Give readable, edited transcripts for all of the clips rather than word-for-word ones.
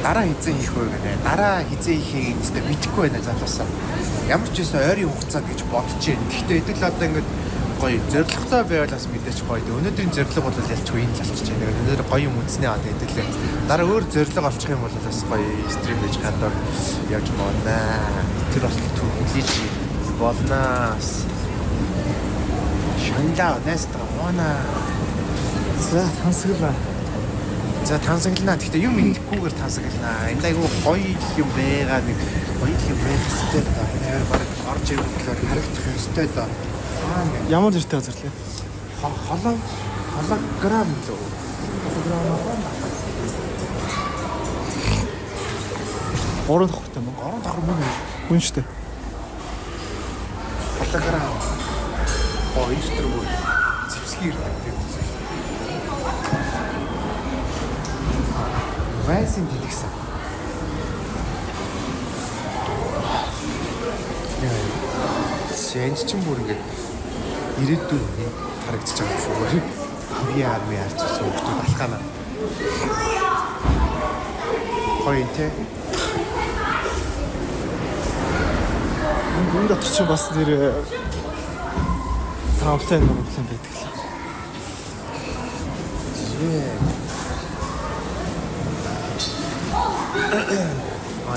Дараа хизээ хийх вэ гэнэ. Дараа хизээ хийхийг нэстэ мэдэхгүй байна залуусаа. Ямар ч байсан ойрын хугацаанд гэж бодож байна. Гэхдээ эдэл одоо ингээд гоё зоригтой байвал бас мэдээч гоё. Өнөөдрийн зориг бол ялчгүй энэ залчиж байна. Өнөөдөр гоё юм үзснээ аваад эдэлээ. Дараа өөр зориг олчих юм бол бас гоё стрим хийж гадаа явж болно. Тэр бас түлхэж болнаас. Шандаа нэстэ вона. За тансаглаа. За тансаглана. Гэхдээ юм идэхгүйгээр тансаглана. Энд айгүй гоё юм байгаа нэг гоё юм байх хэрэгтэй да. Тэр баг орж ирэхээр харагдах ёстой да. Ямар зэрэгтэй газарлаа? Холограм лөө. Холограм аа. Орон тохтой мөн. Орон тохор мөн. Хүн штэ. Холограм. Ойструу. Зэвсгэр гэдэг. Вайсын дэлгэсэн. Яа. Энд чинь бүр ингээд ирээдүйн харагдаж байгаа юм шүү. Би арми арчсан хүмүүс алхана. Гоё те. Энэ дотор чи бас нэр тавтай юм байдаг л.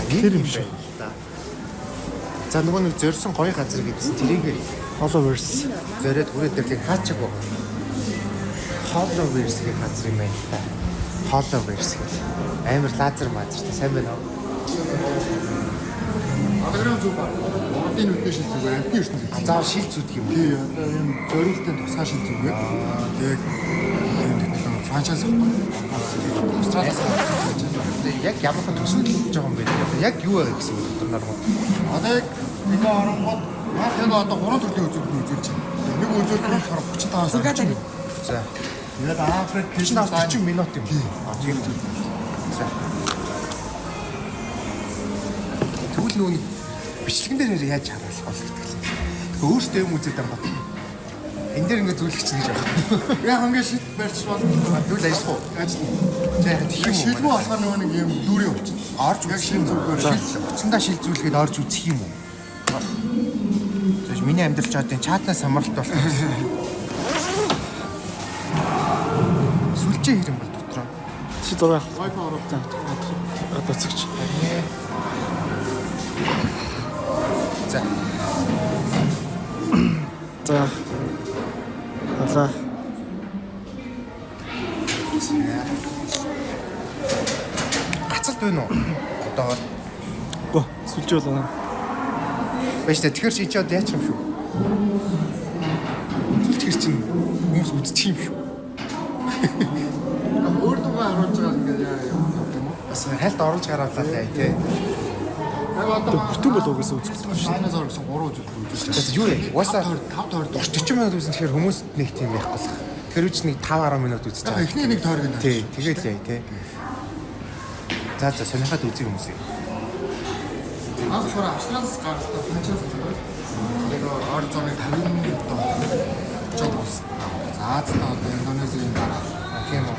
Тэр юм шиг. За нөгөө нэг зорьсон гоё газар гэдсэн тэрийг Holoverse зориод хүрээд ирлийг хаачих уу? Holoverse гэх газар юм байна та. Holoverse гэх. Амар лазер мазертай сайн байна уу? Холограм зүг ба. Ордын үднээ шил зүг амтны ертөнцийн. Азаа шил зүг юм уу? Тий, одоо юм зориултын тусгай шил зүг вэ? Яг энэ франчайз Австралиас яг ямар хэн төсөөлж байгаа юм бэ? Яг юу вэ гэсэн үг дурнаар гоо. одоо яг энэ оронгод яг энэ одоо 3 төрлийн үзүүлэлт үзүүлж байна. Нэг үзүүлэлт нь 35-аас 40. За. Яг Африк Кишн 40 минут юм. Тийм. За. Тэгвэл нүүн бичлэгэн дээр яаж харуулах бол гэдэг. Өөртөө юм үзээд байгаа бат. Энд дээр ингэ зүйлэх чинь гэж байна. яг ингээд шид барьж болно. Тэгвэл ажиллах уу? Ажиллана. За яг тийм юм. Шилмүү болохоор нөгөө нэг юм дүүрээ болчих. Орж Яг үзэх шил юм. зүгээр. Уцандаа шилжүүлгээд орж үзэх юм уу? Зөв миний амьдрал ч одоо чатнаас самралт болох. Сүлжээ хэрэм бол дотроо. чи зураг Wi-Fi орох. одоо цэгч. За. За. Алаа. Гацалт байна уу? Одоо Гөө сүлжээ болоо. байж та тэгэхээр чи одоо яачих юм шүү. Тэгэхээр чинь хүмүүс үзчих юм шүү. Өөртөө харуулж байгаа ингээд яа юм уу? Бас хальт оруулж гараалаа лээ тий. Яг одоо Бүтэн бол угсаа үзэх шүү. Шайнаас орсон 3 үзүүлэлт үзүүлж байна. За юу яа? Угаасаа 5 тойрог. 40 минут үзэн тэгэхээр хүмүүс нэг тийм байх болох. Тэгэхээр үуч нэг 5-10 минут үзэж Яг байгаа. эхний нэг тойрог нь. Тий, тэгэл яа тий. За сонирхоод үзье хүмүүс. Аз хор Австралиас гаралтай франчайз байна. Яг ор зоны 50 доо жоб ус. За одоо Индонезийн дараа. Тийм үү.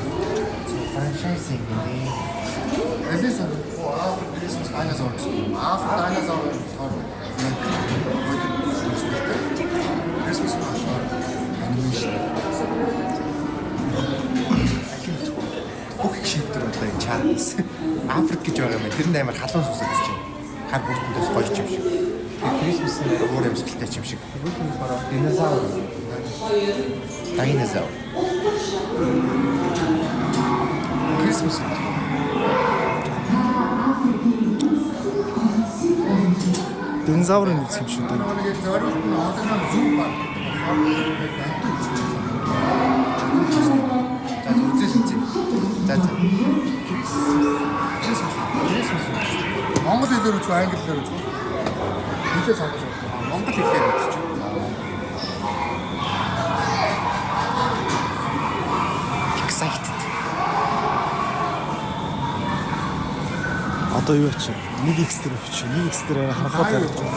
Франчайзинг гэдэг. Элис Christmas dinosaurs. Dinosaurs are Christmas animation. Бүх шийдвэр одоо энэ чаас Африк гэж байгаа юм. Тэрэнд амар халуун сүсэж чинь. Хар бүртэндээс гоё юм шиг. Крисмсний өөр амьсгалтай юм шиг. Бүх юм болохоор динозавр. Динозавр. Крисмс. Динозаврын үс юм шиг байна. Нэг зориулт нь одоогийн зүүн баг гэдэг. За үзээ. За. Монгол хэлээр үзэх, англи хэлээр үзэх. Хэлээ сонгож байна. Монгол хэлээр үзэж. Excited. Одоо юу ачаа? Нэг экстер авчих. Нэг экстер харахад Live байна.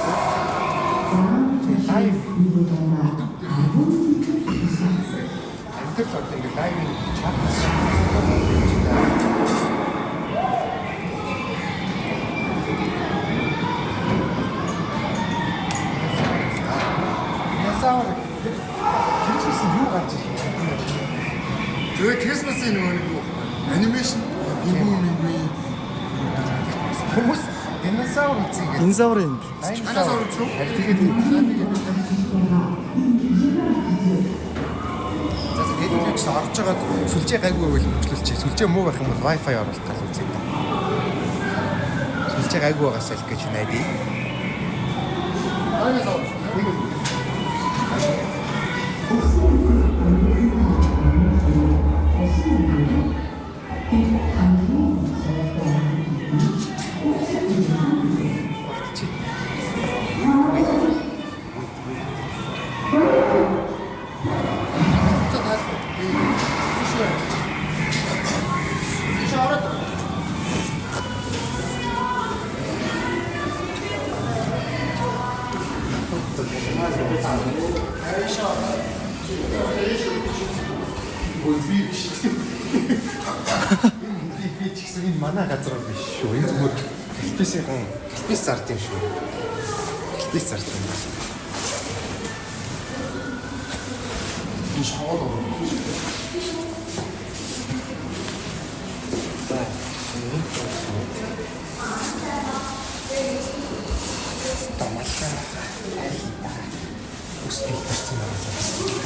Лайв. Интернет ингээд лайв чат. Хүмүүс динозавр үзье. Динозаврын Динозавр үзв үү? Тэгээд ч орж байгаа сүлжээ гайгүй байвал хөгжлүүлчих. Сүлжээ муу байх юм бол Wi-Fi оруулах гал үзье. Сүлжээ гайгүй байгаас л гэж найдаа. Би ч гэсэн энэ манай газар биш шүү. Энэ зүгээр Каспис зард юм шүү. Каспис зард юм. Энэ шоол орно. Тамаша. Үстэй болсон байна.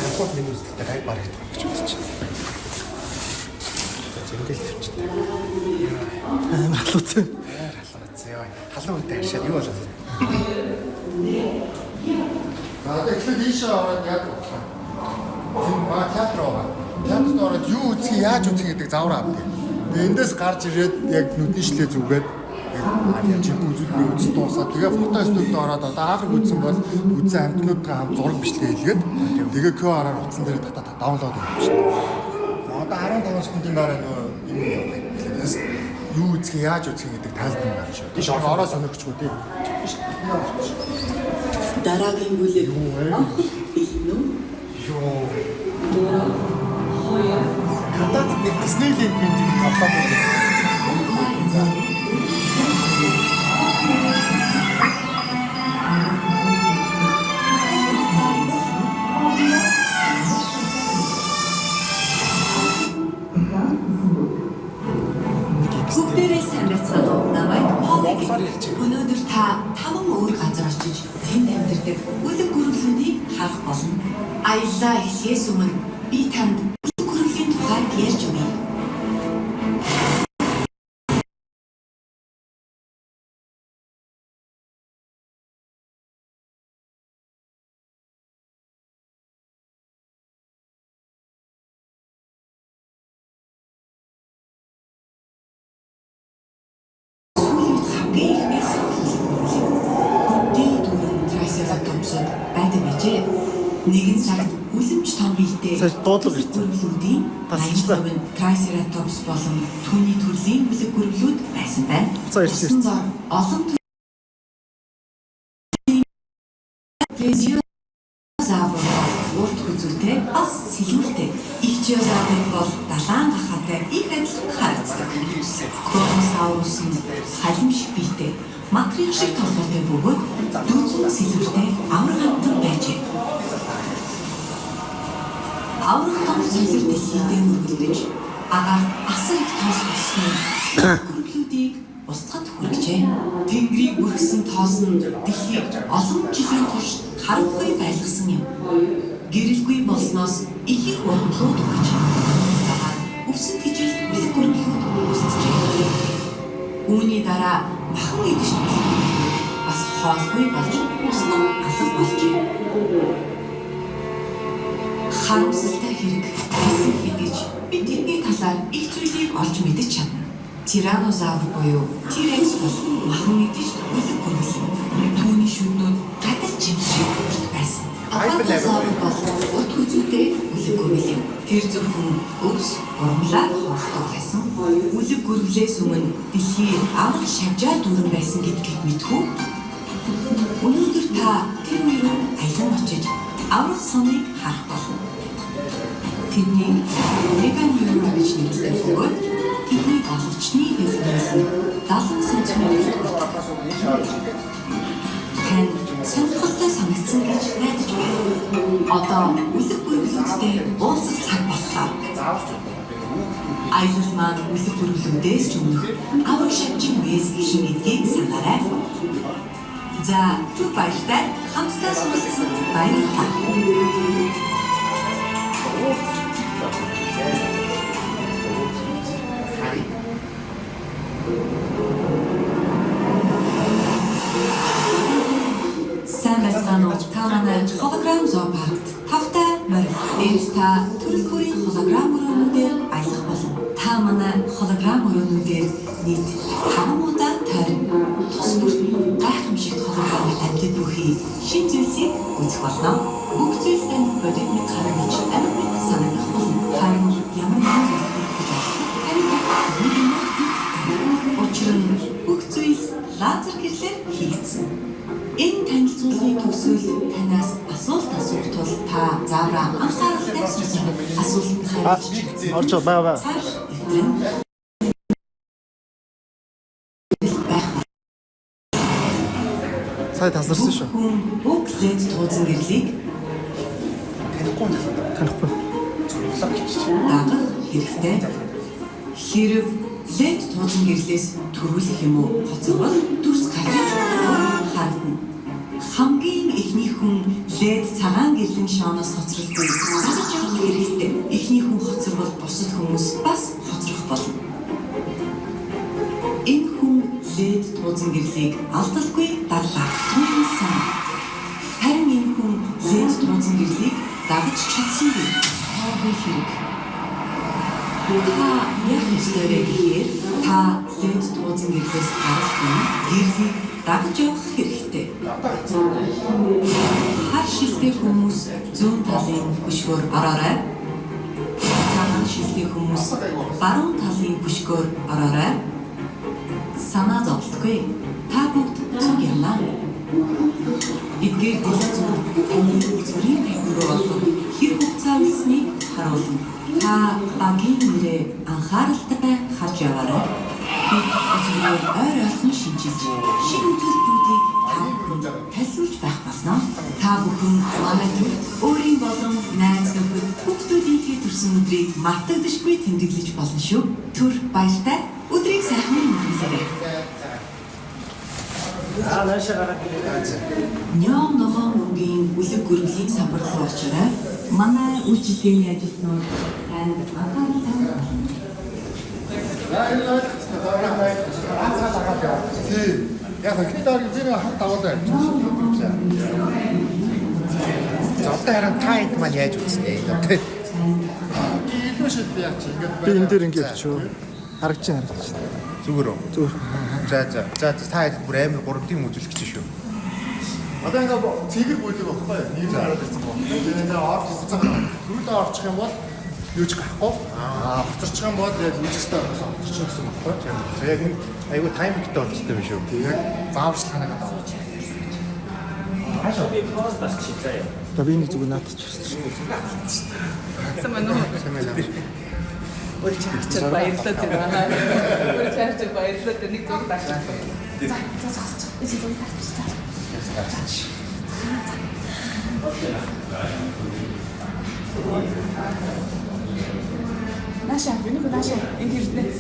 Хахад нэг үстэй гай барагдах гэж бодчих. Зөндөл төвчтэй. халууцсан. Халууцсан. Халуун үедээ хашаад юу болов? Тэгэхээр ийш ороод яг ба театр байгаа. Театрт ороод юу үзье, яаж үзье гэдэг завар авдаг. Тэгээ эндээс гарч ирээд яг нүдний шлээ зүгээд яг чих үзүүлбэр үзэл дуусаад тэгээ фото студид ороод одоо анх үзсэн бол үзсэн хамтнуудтай хамт зураг бичлэг хийлгээд тэгээ QR-аар утсан дээр даунлоод хийв шүү дээ. Одоо 15 секундын дараа нөгөө юм явах. Тэгээс юу үзье, яаж үзье гэдэг тайлбар гарна шүү. Тийш ороо сонирхчихгүй тий. дараагийн бүлэг илүү Хатад нэг Disneyland мэтийн тоглоом үү? бүгдээрээ сайн байцгаана уу? Намайг Холли гэж. Өнөөдөр та 5 өөр газар очиж тэнд амьдардаг үлэг гүрэлүүдийг харах болно. Аяллаа эхлэхээс өмнө би танд үлэг гүрлийн тухай ярьж өгье. Нэгэн цагт үлэмж том биетэй дуудлага ирсэн. гүрвлүүдийн Тасчлаа. Трайсератопс болон түүний төрлийн үлэг гүрвлүүд байсан байна. Буцаа ирсэн. Олон плезиозавр урт хүзүүтэй бас сэлүүртэй. Ихчиозавр бол далаан гахаатай их адилхан харагддаг. Кромосаурус нь халим шиг биетэй матрих шиг толгойтой бөгөөд дүүцэн сэлүүртэй авраг хамтан байжээ. Аврах том сэлэр дэлхийдээ мөргөлдөж агаар асар их тоос болсон гүрвлүүдийг устгад хүргэжээ. Тэнгэрийг бүрхсэн тоос нь дэлхийг олон жилийн турш харахгүй байлгасан юм. Гэрэлгүй болсноос их их урамлууд өгч агаар өвсөн тижилт үлэг гүрвлүүд устжээ. Үүний дараа махан идэж бас хоолгүй болж уснан алга болжээ. Харамсалтай хэрэг гэсэн хэдиж би тэдний талаар их зүйлийг олж мэдэж чадна. Тиранозавр буюу T-Rex бол махан идэж үлэг гүрвэл түүний шүднүүд гадал жимс шиг байсан. Апатозавр бол урт хүзүүтэй үлэг гүрвэл юм. Тэр зөвхөн өвс, урамлаа хоолдог байсан. Үлэг гүрвлээс өмнө дэлхий аврах шавжаа дүүрэн байсан гэдгийг мэдхүү. Өнөөдөр та тэр үеийн аялан очиж аврах соныг харах болно. Тэдний меган юур гэж нэрлэдэг бөгөөд тэдний голчны дэлгээс 70 см тань сонирхолтой санагдсан гэж найдаж байна. Одоо үлэг гүрвлүүдтэй уулзах цаг боллоо. Аялал маань үлэг гүрвлүүдээс ч өмнө аврах шавжийн ингээс шин гэдгийг санаарай. За, түр баяртай хамтдаа суралцсан баярлалаа. Сайн байцгаана уу? Та манай холограм зоопаркт тавтай морь. Энд та төрөл бүрийн холограм өрөөнүүдээр аялах болно. Та манай холограм өрөөнүүдээр нийт 5 удаа тойрон тус бүр гайхамшигт холограмд амьтад бүхий шин зүйлсийг үзэх болно. Бүх зүйлс танд бодит мэд харагдаж амьд санагдах болно. Харин ямар нэгэн учир нь бүх зүйлс лазер гэрлээр хийгдсэн. Энэ танилцуулгын төгсгөл танаас асуулт асуух тул та заавраа анхааралтай сонсох асуултанд хариулж Орж байгаа. Сая тасарсан шүү. Бүх лед тууцан гэрлийг Танихгүй. дагах хэрэгтэй. Хэрв лед тууцан гэрлээс төрүүлэх юм уу хоцорвол дүрс гарч харагдана. Хамгийн ихний хүн лед цагаан гэрлэн шооноос хоцролгүй гарч явах хэрэгтэй. Ихний хүн хоцорвол бусад хүмүүс бас хоцрох болно. Энэ хүн лед тууцан гэрлийг алдалгүй дарлаа. Түнсэн. Харин энэ хүн лед тууцан гэрлийг дагаж чадсангүй. Хаагүй хэрэг. Та яг өстөрөө гэхээр та лед тууцан гэрлээс гарах хүн гэрлийг дагаж явах хэрэгтэй. Хар шилдэг хүмүүс зүүн талын бүшгөөр ороорой. Цагаан шилдэг хүмүүс баруун талын бүшгөөр ороорой. Санаа зовлтгүй. Та бүгд цуг явна. Эдгээр дэлгэцүүд таны зүрийн тайван руу хэр хугацаа үлснгийг харуулна. Та багийн нэрээ анхааралтай харж яваарай. Бид зүгээр ойр ойрхон шинжилж, шинэ төлөвлөлтүүдийг тайлбарлаж байх болно. Та бүхэн манай төвд өөрийн болон найз нөхөд хүүхдүүдийнхээ төрсөн өдрийг мартагдашгүй тэмдэглэж болно шүү. Түр баяртай. Өдрийг сайхан өнгөрүүлээрэй. Нём ногоон мөнгөний үлэг гүргэлийн самбарлал очорой. Манай үйлчлэгээний ажилтнууд танд анхааралтай Тийм. Яг ихний дараагийн зэрэг хамт даваад байна. За одоо харин та энд маань яаж үзснэ? Илүү шилдэг яа чи ингээд Би энэ дээр ингэ явчихв. Харагч. Зүгээр үү? Зүгээр. За та хэд бүр амар 3D үзүүлэх гэж шүү. одоо ингээд цэгэр бүлэг багхгүй нэг хараад ирсэн баг. Тэгээд орж ирсэн. Түрүүлээ орчих юм бол юу ч гарахгүй. Хоцорчих юм бол яг үзэстэй хоцорчих гэсэн багхгүй. За яг энэ айгүй таймингтай болчихсон юм шүү. Яг зааварчилгаанаа авах. Та би нэг зүгээр наадчих шээ. Чад баярлалаа тэр аа. Чад баярлалаа тэр нэг зураг тааш. Наша, энэ наша энэ хэрнээ.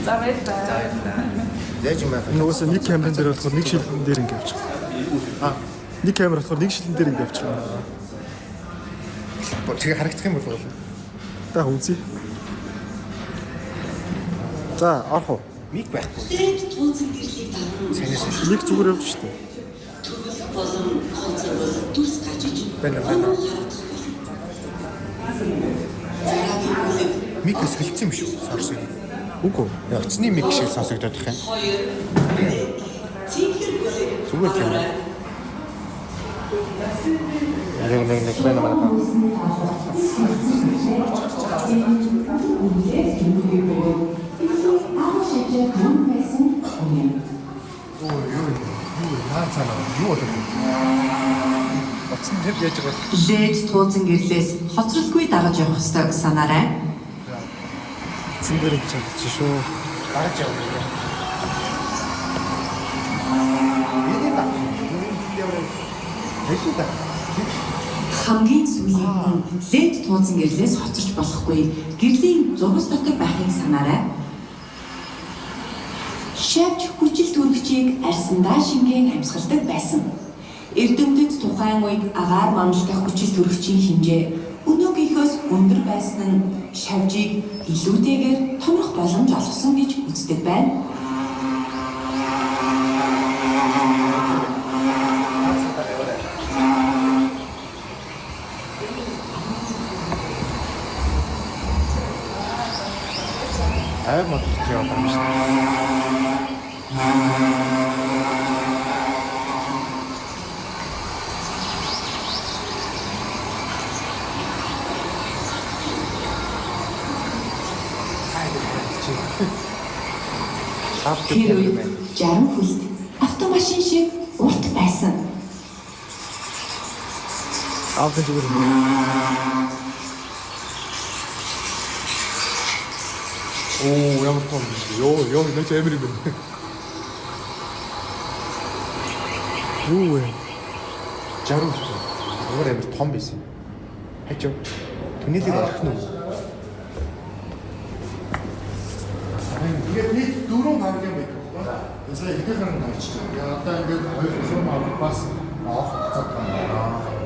За баярлалаа. Яаж юм бэ? Нөгөөсөө нэг камерын дээр болохоор нэг шилэн дээр ингэ явчих. Нэг камер болохоор нэг шилэн дээр ингэ явчих. Тэгээ харагдах юм бол Та үзье. За, орох уу? миг байхгүй. Тууцан гэрлийг даган Санаас шүү. Нэг зүгээр явж штэ. болон хоцорвол дүрс гарч иж. Байна. Миг өсгөлцсөн юм шүү. Сорсон. Үгүй. Утасны миг шиг сонсогдоод их юм. Зүгээр юм. Нэг байна манай. Юу болов? Утасны төв яаж байгаа? Лед тууцан гэрлээс хоцролгүй дагаж явах ёстой гэж санаарай. Цэн дээр ингэ чадчих шүү. Гарч явна. хамгийн сүүлийн хүн лед тууцсан гэрлээс хоцорч болохгүй гэрлийн зургас дотор байхыг санаарай. Шавж хүчил төрөгчийг арсандаа шингэн амьсгалдаг байсан. Эрдэмтэд тухайн үед агаар мандалтай хүчил төрөгчийн хэмжээ өнөөгийнхөөс өндөр байсан нь шавжийг илүүтэйгээр томрох боломж олгосон гэж үздэг байна. ай модч яваад юм шиг. Тэр үед 60 хүлт автомашин шиг урт байсан. Аавын зүгээр. Оо, ямар том. Йоо, нэж амир юм байна. Юу вэ? 60 шүү. Өөр амир том байсан. Хажуу. Түнэлийг орох нь. Тэгээд нэг дөрөв гаргийн байдаг байна. Тэсээ ихтэйхэн нь очиж байгаа. Одоо ингээд хоёр усам авах бас авах цаад байна.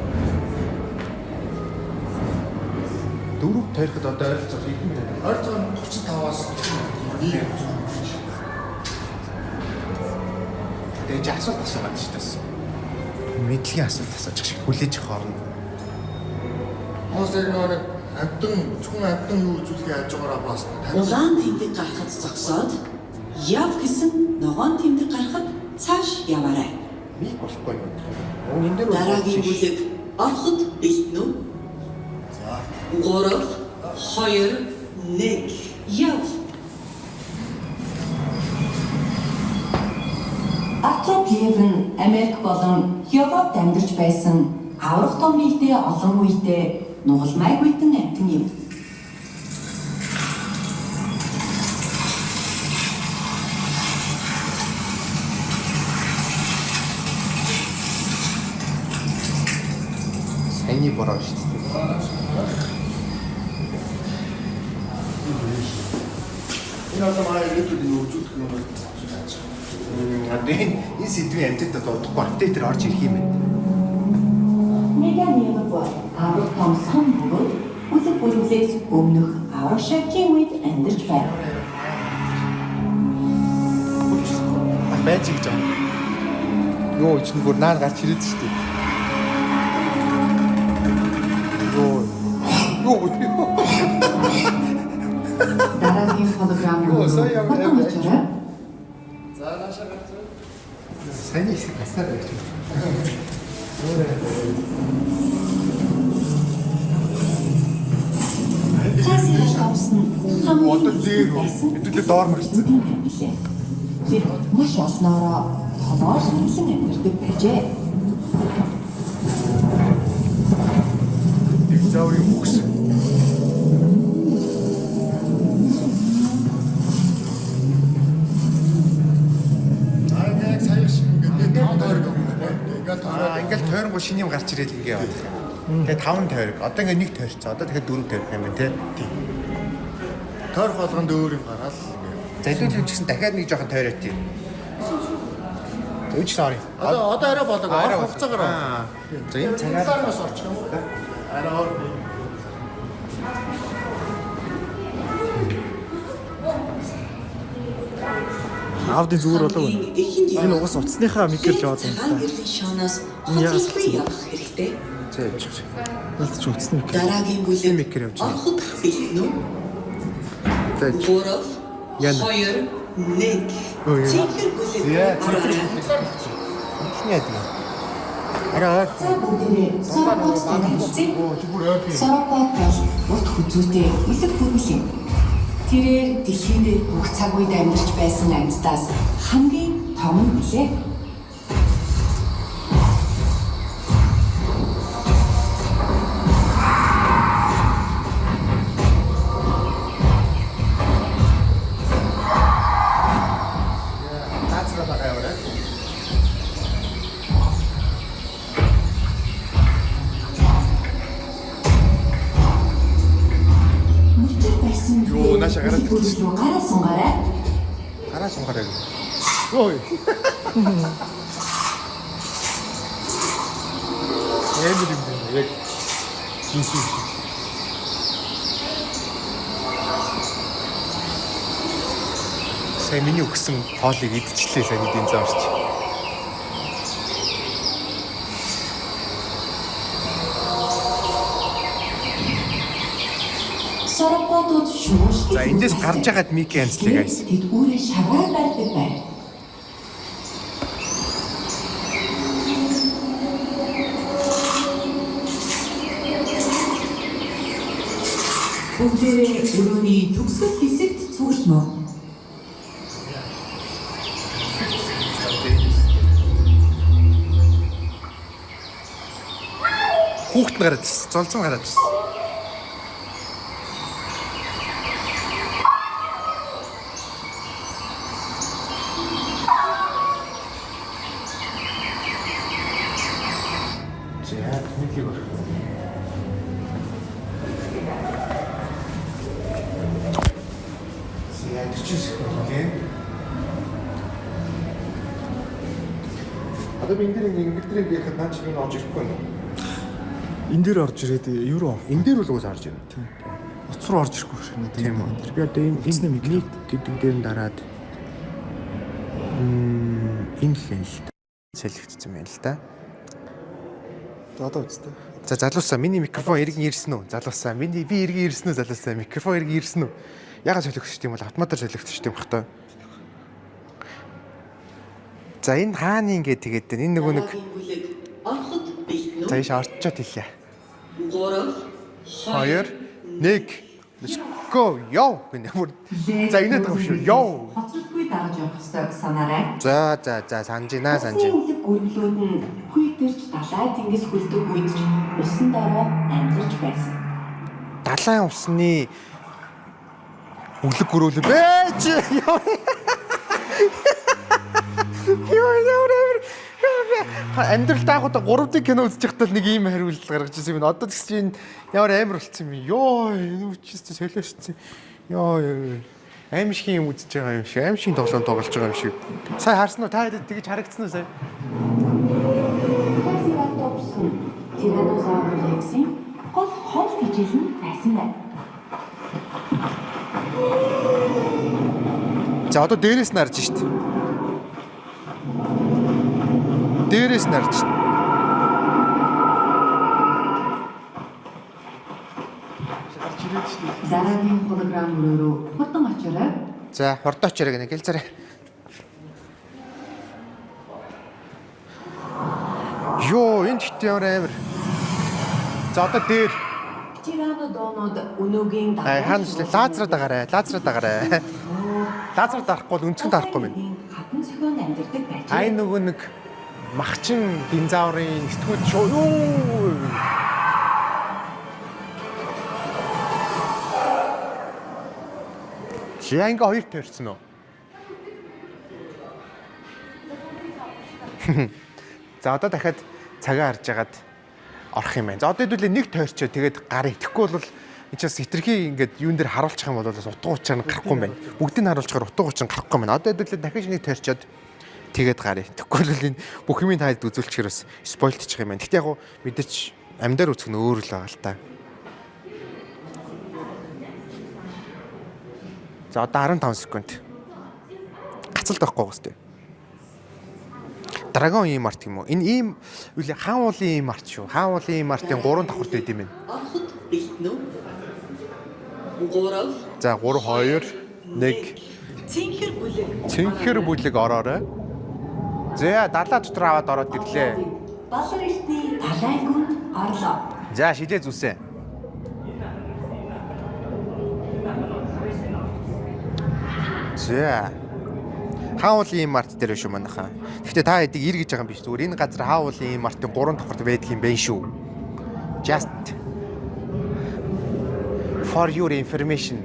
Дөрөв тарихад одоо ойролцоо хэдэн вэ? Ойролцоо 35-аас 100. Тэгээд асуулт асуугаад шүү дээ. Мэдлэгийн асуулт асууж шиг хүлээж авах орно. Хоосыг нэг амтан зөвхөн амтан юу үзүүлэхээ хажуугаараа бас Улаан тэмдэг гарахад зогсоод яв гэсэн ногоон тэмдэг гарахад цааш яваарай. Мик болохгүй юм. Энэ дээр Дараагийн бүлэг ороход бэлтэн үү? за 3, 2, 1 яв. Артропиев нь Америк болон Европт амьдарч байсан аврах том нийтээ олон үедээ нугалмайгүйтэн амтан юм. саяны бороо шүү дээ. энэ одоо манай YouTube-ийг үзүүлэх юм байна. Энэ сэдвийн амтд одоо удахгүй апдейтер орж ирэх юм байна. Меганер бол аврах том сан бөгөөд бүлэг бүлэглээс өмнөх аврах шавжийн үед амьдарч байна. Байж гэж байна. Йоо, чинь бүр наар гарч ирээд шүү дээ. Йоо. Дараагийн холограмм Йоо, сая ямар За наашаа гарч. Саяны хэсэг баснаар байж байна. цаасыг тавсан Одоо дээр хэдүүлээ доор мөрсөн. Тэр маш олноороо толгоор сүнслэн амьдардаг байжээ. Динозаврын мөхс. Яг сая шиг ингээд 5 тойрог юм байна. Ингээд Ингээл тойронгоо шинэ юм гарч ирээд ингээ яваад. Тэгээ 5 тойрог. Одоо ингээ нэг тойрцоо. Одоо тэгэхээр 4 тойрог юм байна тий. тойрох болгонд өөр юм гараад За илүү ч гэсэн дахиад нэг жоохон тойроо тий. Өөч сори. одоо арай болог Арай орох хугацаагаар. За энэ цагаар цагаараас орчих юм уу? Арай ор. Аавдын зүгээр болов уу? Энэ угаас утасныхаа микер л яваад байна та. Шоноос Энэ яагаад явах хэрэгтэй. за явчих. Ялц ч утасны микер. Дараагийн бүлэг микер явж байна. ороход бэлтэн үү? За 3, Яна. 2, 1 Өө, яна. Цэнхэр бүлэг Яа, ороорой. ихний яд. Араа За бүгдээ сорокоттой хэлцээ. Сорокот бол урт хүзүүтэй үлэг хөргөл юм. Тэрээр дэлхийн дээр бүх цаг үед амьдарч байсан амьтдаас хамгийн том нь билээ. таацраа байгаа яваа. Юу нааша гараад ирчихсэн. Гараа сунгараа. Гараа сунгараа. Ой. Ямар юм бэ? Яг жинхэнэ. Сайн миний өгсөн хоолыг идчихлээ сайн эдийн зааварч. Сорокодод шууш. За эндээс гарч ягаад Мики анцлыг айс. Тэд үүрээ шаваар барьдаг байна. Бүгдээрээ өрөөний төгсгөл хэсэгт цуглана. Хүүхэд нь гараад ирсэн. Золзон гараад ирсэн. За, нэг юм. Яа, 40 секунд үгүй. Одоо би энэ ингэдэг гэхэд наач юу орж ирэхгүй байна. Энэ дээр орж ирээд юу руу? Энэ дээр бол уус орж ирнэ. Тийм. Утас руу орж ирэхгүй шээ. Тийм үү. Би одоо энэ нэг гэдэг дээр нь дараад энэ л л солигдсон байна л да. Одоо үстэй. За залуусаа миний микрофон эргэн ирсэн үү? Залуусаа би эргэн ирсэн үү залуусаа? Микрофон эргэн ирсэн үү? Ягаад солигдчих юм бол автоматар солигдчих юм бах та. За энэ хааны ингэ тэгээд энэ нөгөө нэг Ороход бэлтэн үү? за ийш орчоод хэлээ. 3 2 1 Let's go. Йоо гэнэ бүр. За энэ тав шүү. Йоо. Хоцролгүй дарж явах ёстой санаарай. За санжина санжин. Үлэг гүрлүүд нь хүйтэрч далай тэнгис хөлдөг үед ч усан дараа амьдарч байсан. Далайн усны өглөг гөрөөлөө бэж. Йоо. Амьдрал даахад 3D кино үзэж байхдаа нэг ийм хариулт гаргаж ирсэн юм. Одоо тэгс чинь ямар амар болцсон юм. Йоо, энэ үчистэй солиошсон. Йоо. Аимшиг юм үзэж байгаа юм шиг. Аимшиг тоглоом тоглож байгаа юм шиг. Сая харсан уу? Та тэгэж харагдсан уу сая? Тиранозавр рексийн гол хол хичээл нь байсан байна. За одоо дээрээс нь харж шít. Дээрээс нь харж шít. Дараагийн холограм руу хурдан очорой. За хурдан очорой гэнэ гэлзээрэй. Йоо, энэ хитэ ямар амар. За одоо дээр. Тиранодонод өнөөгийн Хаанч лазраад агараа. Лазраад арахгүй бол өнцгөнд арахгүй мэн. хатан зохион амьдардаг байж. Ай нөгөө нэг махчин динозаврын сэтгүүл шоо. Юу. Яа ингээ хоёр төрсөн үү? За одоо дахиад цагаа харж агаад орох юм байна. За одоо хэдүүлээ нэг тойрчоо тэгээд гар итгэхгүй бол энэ ч бас хитрхи ингээд юун дээр харуулчих юм бол утга учир нь гарахгүй юм байна. Бүгдийг нь харуулчихаар утга учир нь гарахгүй юм байна. Одоо хэдүүлээ дахиж нэг тойрчоод тэгээд гар итгэхгүй бол энэ бүх юмыг таад үзүүлчихээр бас спойлтчих юм байна. Гэхдээ яг гоо мэдээч амьдаар үзэх нь өөр л байгаа л та. За одоо 15 секунд. Гацалт байхгүй гоостэй. Драгон ийм арт юм уу? Энэ ийм үл хаан уулын ийм арт шүү. Хаан уулын ийм артын 3 давхарт байд юм байна. Ороход бэлтэн үү? 3 За 3 2 1 Цэнхэр бүлэг. Цэнхэр бүлэг ороорой. За далаа дотор аваад ороод ирлээ. Балар эртний далайн гүнд орлоо. За шилээ зүсээ. За хаан уулын ийм арт дээр шүү манайхаа. Гэхдээ та хэдийг ир гэж байгаа юм биш зүгээр энэ газар хаан уулын ийм артын 3 давхарт байдаг юм байна шүү. Just for your information.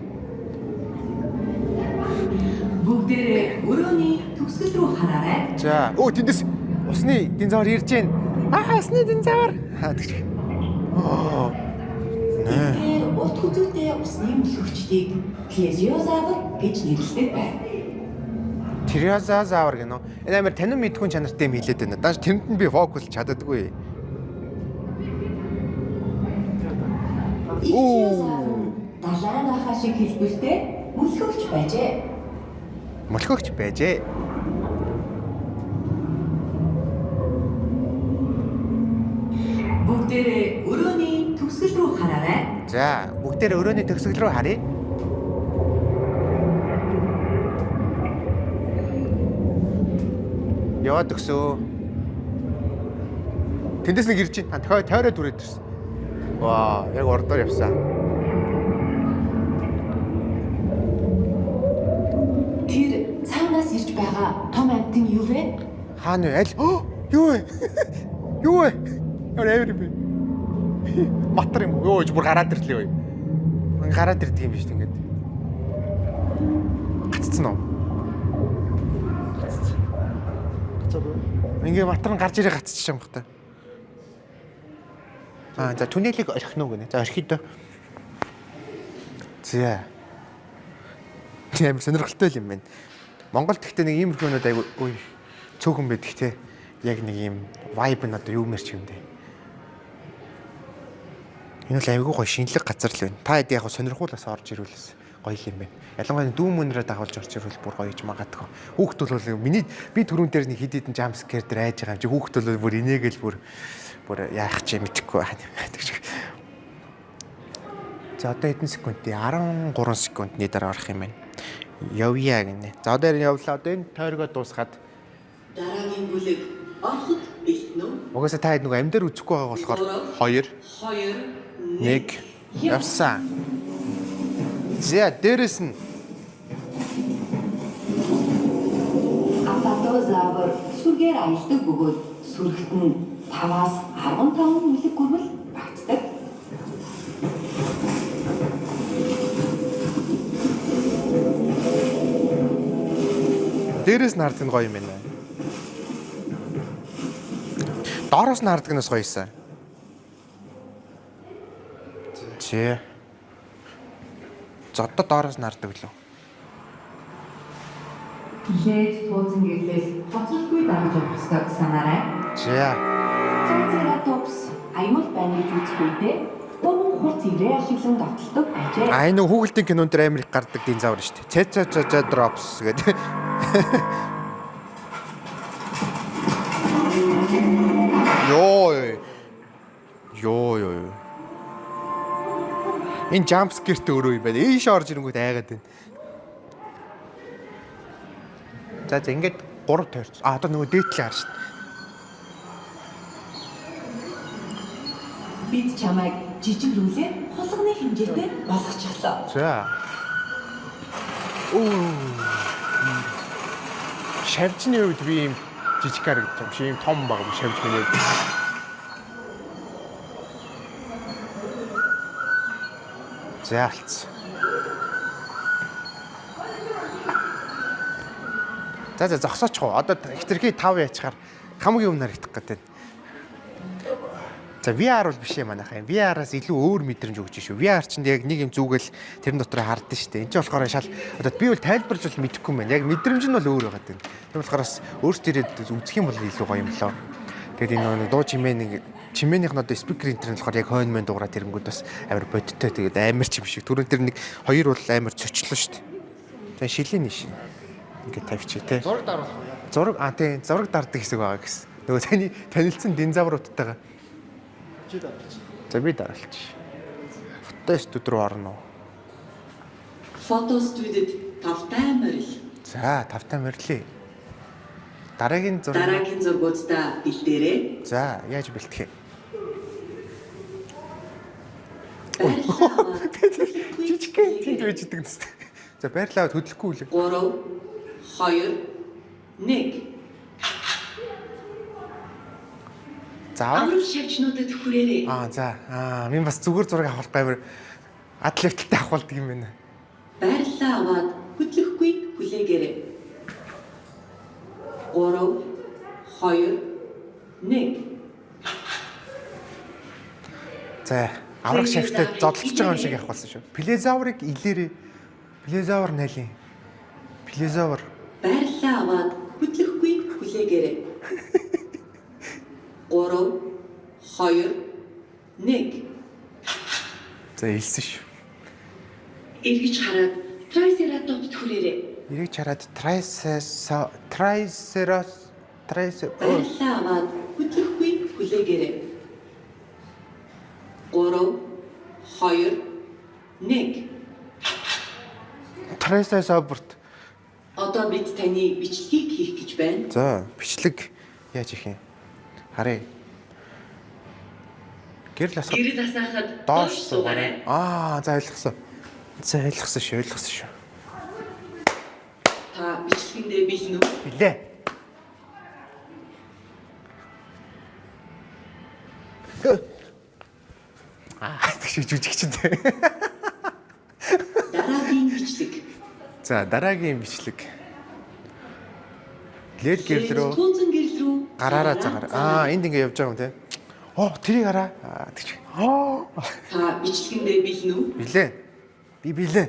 Бүгдээрээ өрөөний төгсгөл рүү хараарай. За тэндээс усны динозавр ирж байна. Усны динозавр. Тэгж. Тэр утга үзүүтэй усны мөлхөгчдийг плезиозавр гэж нэрлэдэг байна. Тириозавр гэнэ. Энэ амар танин мэдхүн чанартай юм хэлээд байна. Дааш тэнд нь би фокус чаддаггүй. Плезиозавр далайн ахаа шиг хэлбэртэй мөлхөгч байжээ. Мөлхөгч байжээ. Бүгдээрээ өрөөний төгсгөл рүү хараарай. За, бүгдээр өрөөний төгсгөл рүү харъя. Яваад өгсөө. Тэндээс нэг ирж байна. Тойроод үрээд ирсэн. Ваа, яг ордоор явсан. Тэр цаанаас ирж байгаа том амьтан юу вэ? Хаана вэ? Аль? Юу вэ? Юу вэ? Ямар бэ? Матар юм уу? Йоо, бүр гараад ирлээ бай. Гараад ирдэг юм биш үү ингээд. Гаццсан уу? Ингээ матар нь гарч ирээ гацчих юм бахта. За түнэлийг орхих нь гэнэ. За орхиё доо. За. Тийм сонирхолтой юм байна. Монголд гэхдээ нэг иймэрхүү юмуд айгүй цөөхөн байдаг те. Яг нэг юм vibe нь одоо юу мэрч юм бэ? Энэ л айгүй гоё шинэлэг газар л байна. Та хэд яг сонирхуулаас орж ирүүлээс гоё юм байна. Ялангуяа дүүм мөнрөө дагуулж орж ирвэл бүр гоёж магадгүй. Хүүхдүүд бол би түрүүн дээр нэг хэд хэдэн jump scare дээр айж байгаа юм чи хүүхдүүд бол бүр инээгээл бүр яах ч юм мэдэхгүй байна. За одоо хэдэн секунд? 13 секундны дараа орох юм байна. Явъя гинэ. За одоо явлаа. Одоо энэ тойргоо дуусгаад Дараагийн бүлэг ороход бэлтэн үү? угаасаа та хэд нэг амьдаар үзэхгүй байгаа болохоор 2 1 явсан. За дээрэс нь Апатозавр сүргээр аялдаг бөгөөд сүрэгт нь 5-аас 15 мөлөг гүрмэл багтдаг. дээрэс нь хардаг нь гоё юм байна. Доороос нь хардаг нь гоё юмсан. Зэ. Зодод доороос нь хардаг лөө. Лээд тууцан гэрлээс хоцролгүй дагаж явах ёстой санаарай. За. Triceratops аюул байна гэж үзэх үедээ дөрвөн хурц ирээ ашиглан давталдаг байжээ. Аа энэ хүүхэлдэйн кинонд дээр амар их гардаг динозавр шүү дээ. Triceratops гэдэг. Йоо. Энэ jump scare-тэй өөрөө юм байна. Ийш орж ирэнгүүт айгаад байна. За ингээд 3 тойрч. Одоо нөгөө дээдлээ харж шин. Бид чамайг жижигрүүлээ хулганы хэмжээтэй болгочихлоо. За. Шавжны үед би юм жижиг харагдсан юм шиг юм том баг шавж миний үед. За алц. За зогсооч гоо. Одоо хитрхи 5 яачаар хамгийн өмнө харагдах гэдэг. За VR бол биш юм манайхаа. VR-аас илүү өөр мэдрэмж өгч шүү. VR чинь яг нэг юм зүгэл тэрэн дотор хардсан шүү дээ. Энд чинь болохоор шал одоо би бол тайлбарж бол мэдэхгүй юм байна. Яг мэдрэмж нь бол өөр байгаа гэдэг. Тэр болохоор өөртөө ирээд үзэх юм бол илүү гоё юм лөө. Тэгээд энэ нэг дуу чимээнийх нь одоо спикер интернет болохоор яг хойно мэн дуурай тэрэнгүүд бас амар бодиттой тэгээд амар ч юм шиг. Түрүүн тэр нэг хоёр бол амар цочлоо шүү дээ. Тэгээ шилийн ниш. Ингээд тавьчих тий. Зураг даруулах уу? Тийм зураг дарддаг хэсэг байгаа гэсэн. Нөгөө таны танилцсан динозавруудтайгаа. Чи дараач. За би дараалч. Фото студ руу орно уу? Фото студид тавтай морил. За, тавтай морилээ. Дараагийн зургуудаа бэлдээрэй. За, яаж бэлтгэх вэ? Баярлалаа. Жижиг тийм байж идэг нэс. За, баярлалаа хөдлөхгүй үлээ. 3 2 1 За. Аврал шавчнуудад хүрээрэй. Минь бас зүгээр зураг авах гаймар атлеттэй авахулдаг юм байна. Баярлалаа аваад хөдлөхгүй хүлээгээрэй. 3 2 1 За, Аврах шавьтай зодтолж байгаа юм шиг явах болсон шүү. Плезаврыг илээрээ. Плезавр найлын. Плезавр. Байрлалаа аваад хөдлөхгүй хүлээгээрэй. 3 2 1 За илсэн шүү. эргэж хараад трайсератопс хүрээрэй. Эргэж хараад трайсератопс Байрлалаа аваад хөдлөхгүй хүлээгээрэй. 3 2 1 трайсератопс. Одоо бид таны бичлэгийг хийх гэж байна. За, бичлэг яаж их юм? Харъя. Гэрэл асах. Гэрэл асаахад Доош суугаарай. За ойлгосон. За ойлгосон шүү. Та бичлэгэндээ бэлэн үү? Билээ. Тэгш жүжигчтэй. Дараагийн бичлэг. За, дараагийн бичлэг. Лед гэрэл рүү Тууцан гэрэл рүү гараараа цагаар. Энд ингэ явж байгаа юм те. Тэрийг хараа. Тэгч. Та бичлэгэндээ бэлэн үү? Билээ. Би билээ.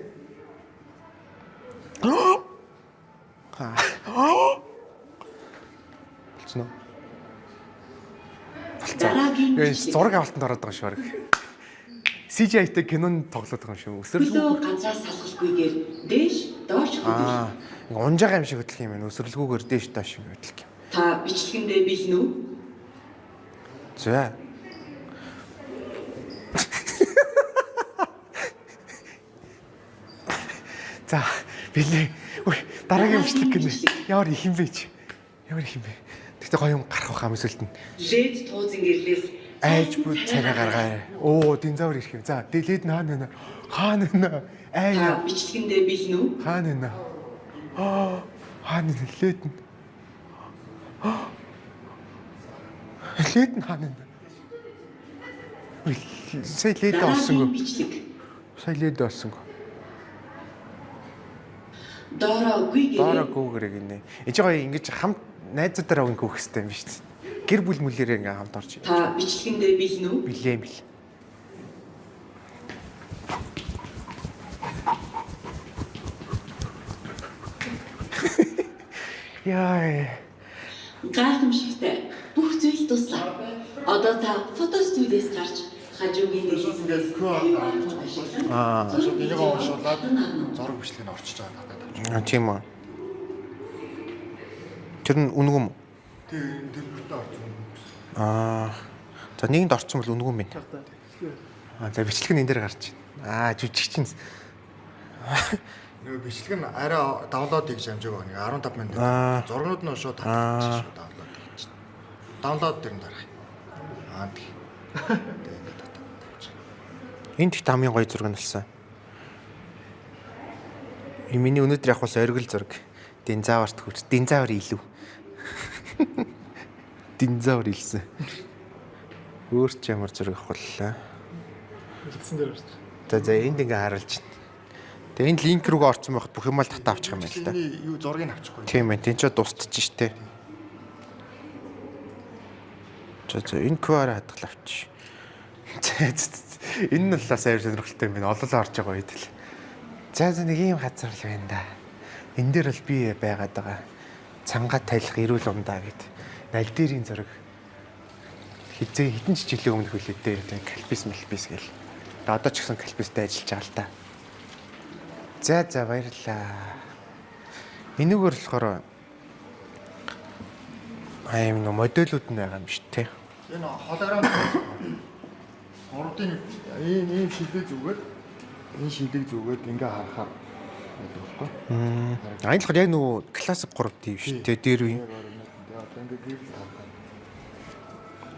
Болцно. Дараагийн бичлэг. Зураг авалтанд ороод байгаа шүү. CGI-тэй кинонд тоглоод байгаа юм шүү. Хөлөө ганцаас салхалгүйгээр дээш доош хөдлөх. Унж байгаа юм шиг хөдлөх юм байна. Өсрэлгүйгээр дээш доош юм хөдлөх юм. Та бичлэгэндээ бэлэн үү? За. За, билээ. Дараагийн бичлэг гэнэ. Ямар их юм бэ чи? Тэгтээ гоё юм гарах байхаа мэсэлтэн. Лед тууцан гэрлээс Айж бүд царай гаргая. Динозавр ирэх юм. За, дэлээд хаана нэ? Та бичлэгэндээ бэлэн үү? Хаана нэ? Хаана нэ? Лээд нь. Лээд нь хаана нэ? Сая лээд олсонгүй. Бичлэг. Сая лээд олсонгүй. Доороогүй Доороогүй гинэ. Энд чинь гоё ингэж хамт найзуудаараа өнгө хөөх хэрэгтэй юм биш үү? Гэр бүл мүлээрээ ингээм хамт орж. Та бичлэгэндээ бэлэн үү? Билээ. Яа. Гайхамшигтай. Бүх зүйл туслаа. Одоо та фото студиэс гарч хажуугийн дэлгэцээс Энийг уушуулад зураг бичлэгийг орчиж байгаа надад. Тийм үү. Тэр нь үнгүй юм уу? Тэр бүртээ орж За нэгэнд орсон бол үнгүй юм байна. За бичлэг нь энэ дээр гарч байна. Жүжигч чинь. Нөгөө бичлэг нь арай даунлоод хийж амжаагаа нэг 15 минут. Зургууд нь шууд татчих шүү даунлоод хийж. Даунлоод дээр нь дарах. Тэг. Энд их хамгийн гоё зураг нь болсон. Миний өнөөдөр явах бас оргил зураг. Динозаврт хүрч. Динозавр илүү. Динозавр илсэн. Өөр ч ямар зураг авахлаа. Илсэн дээр байна. За энд ингээ харуулж байна. Тэгээ энэ линк рүүгээ орсон байхад бүх юм л татаа авчих юм байна л да. Юу зургийг авчихгүй. Тийм байна. Тин ч дуустчих штэ. За энэ QR хадгал авчих. Энэ нь л бас амар сонирхолтой юм байна. Олоолаа орж байгаа үед л. За нэг ийм газар л байна да. Энэ дээр л би байгаад байгаа. Цангаа тайлах эрүүл ундаа гэд. Наль дээрийн зураг. Хитэн ч жилийн өмнөх үлээдээ калпис гэл. Одоо ч гэсэн калпистай ажиллаж байгаа л та. За баярлалаа. Энэгээр болохоор аим нөө модулууд нь байгаа юм шүү дээ. Энэ холограм гурдын ийм шилдэг зүгээд ингээ харахаар байдаг байхгүй. Энэ болохоор яг нөгөө классик 3D шүү дээ. Дээр үе. Ингээ гэрэл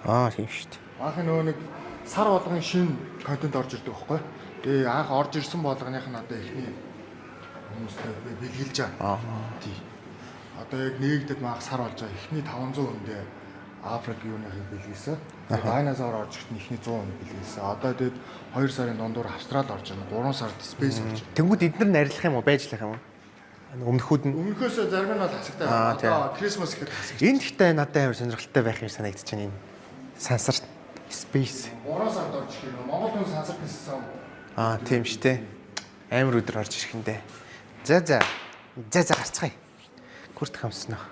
харахаар. Тийм шүү дээ. Анх нөгөө нэг сар болгон шинэ контент орж ирдэг байхгүй. Тэгээ анх орж ирсэн болгоных нь одоо ихний хүмүүстэй бэлгэлж байгаа. Тий. Одоо яг нэгдэд маах сар болж байгаа. Ихний 500 хүндээ Африк юуных бэлгэлсэн. Дайнозавр орж ирсэн ихний 100 хүнд бэлгэлсэн. Одоо тэгээд 2 сарын дундуур Австрал орж байгаа. 3 сард Space орж байгаа. Тэнгүүд эдгээр нь арилах юм уу? Байжлах юм уу? Өмнөхүүд нь. Өмнөхөөсөө зарим нь бол хасагтай байна. Одоо Christmas гэхэд хасагтай. Энд ихтэй надад амар сонирхолтой байх юм санагдаж байна энэ. Сансар Space. Бороо сард орж ирэх юм. Монгол хүн сансар гэсэн. Аа, тийм шүү дээ. Амар өдөр орж ирэх юм дээ. За гарцгаая. Хүрт хамснаа.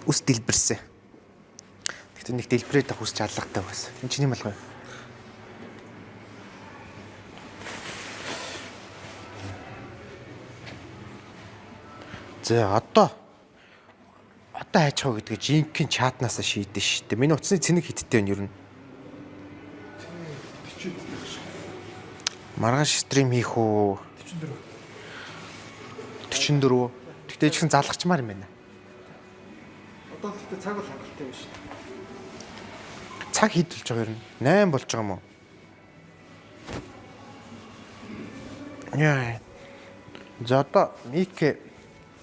Ус дэлбэрсэн. Тэгтээ нэг дэлбэрээд авах ус чалгатай байсан. Энэ чиний малгай. За одоо хайчгаа гэдгийг жинхэнэ чатнаас шийдэн шүү дээ. Миний утасны цэник хиттэй байна ер нь. Маргааш стрим хийх үү? 44. Тэгтээ ч гэсэн залгачмаар юм байна. Одоо тэгтээ цаг бол хангалттай юм шүү. Цаг хийдэлж байгаа ер нь 8 болж байгаа юм уу? Яа. За одоо мик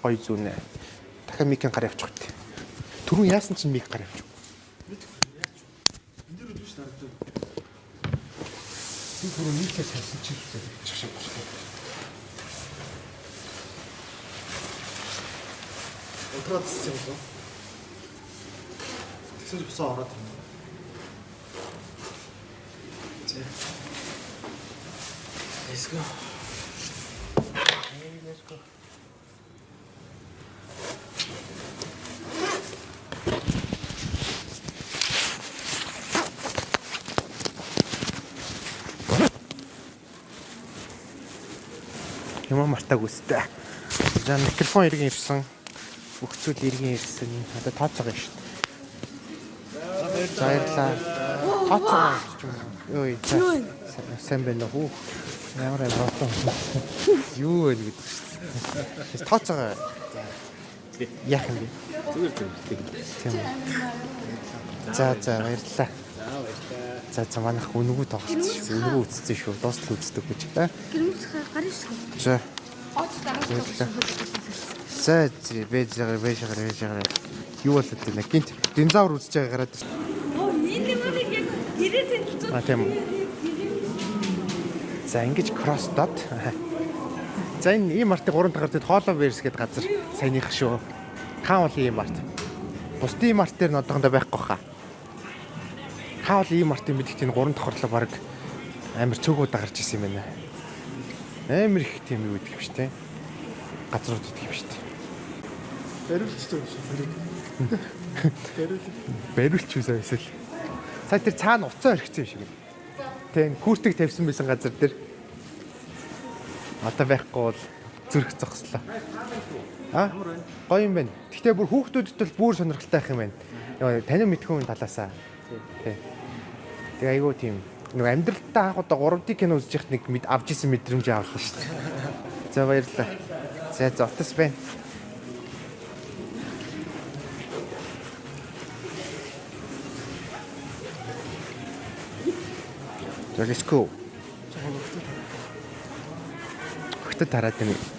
гоё зүүнэ. Дахиад микийн гар явчих үү. Түрүүн яасан чинь мик гар явчих. Энд дээр үдвэж харагдав. Би түрүү нийтлээ салсан чи чашаа босгоо. Утраад цэцэн болов. Тэгсэж босоо ороод ирнэ. За. Let's go. Let's go. Ямар мартаг үстэй. За микрофон иргэн ирсэн. Бүх зүйл иргэн ирсэн. Одоо тооцоогоо шүү дээ. Баярлалаа. Тооцоогоо ч юм уу. Йоо. Сайн байна уу? Ямар амартай. Юу вэ гэдэг шүү дээ. Тооцоогоо. Яах юм бэ? Зүгээр. Тийм. За баярлалаа. За манайх үнгүү тоглосон шүү. Үнгүү үзсэн шүү. Дуустал үздэг гэж та. Гэрмэс гарын шиг. За. Оцтой. За бэж. Юу болоод байна? Гинт динозавр үзэж байгаа гараад. Оо, энэ нэг яг гэрээ тэнцсэн. А тийм. За ингэж кросс дот. За энэ ийм артыг 3 дахь дэд хоолоо верс гэдэг газар саяных шүү. Та бол ийм арт. Бусдын ийм арт дээр нь одоохондоо байхгүй хаа. Та бол ийм артын мэдих тийм 3 давхарлаа баг амар цөөгөө дагарч исэн юм байна. Амар их тийм юу гэдэг юм шүү дээ. Газрууд гэдэг юм шүү дээ. Бариулчтай юм шиг. Бариулч үсээ эсвэл. Сая тэр цаана уцаа орхисон юм шиг байна. Тэн хүүртэг тавьсан байсан газар дээр. Одоо байхгүй бол зүрх зогслоо. Аа? Гоё юм байна. Гэхдээ бүр хүүхдүүдэд бол бүр сонирхолтой байх юм байна. Танин мэдхүүн талаасаа. Тий. Тэгээ айгуу тийм нэг амьдралтаа анх удаа 3D кино үзэж яхад нэг авч исэн мэдрэмж авлаа шүү дээ. За баярлалаа. За утас байна. За let's go. Хөтөд тараад байна.